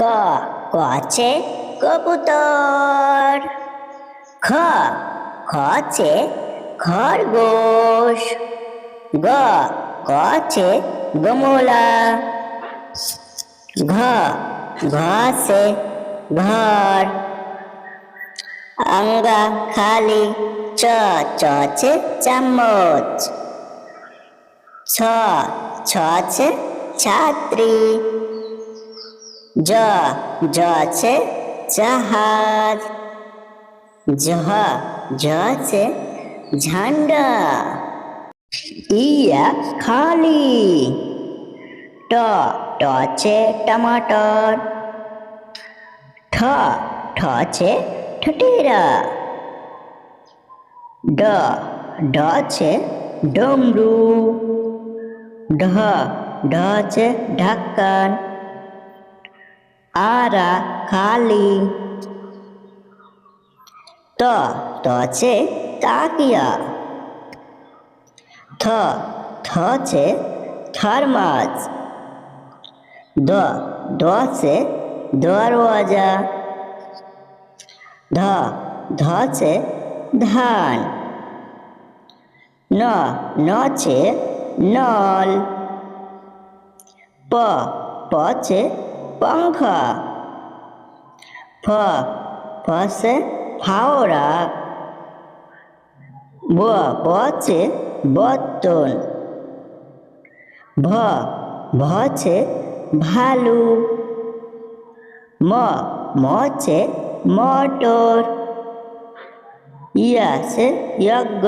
ক আছে কবুতর। খ আছে খরগোশ। গ আছে গমলা। ঘ আছে ঘর। আঙ্গা খালি। চ আছে চামচ। ছ আছে ছাত্রী। জ আছে জাহাজ। ঝ আছে ঝান্ডা। ইয়া খালি। ট আছে টমাটর। ঠ আছে ঠটেরা। ড আছে ডমরু। ঢ আছে ঢাক্কান। আরা খালি। ত আছে তাকিয়া। থ আছে থার্মাস। দ আছে দরওয়াজা। ধ আছে ধান। ন আছে নল। প আছে पंखा। फ আছে ফাওড়া। ব আছে বর্তন। ভ আছে ভালু। ম আছে মোটর। ই আছে যজ্ঞ।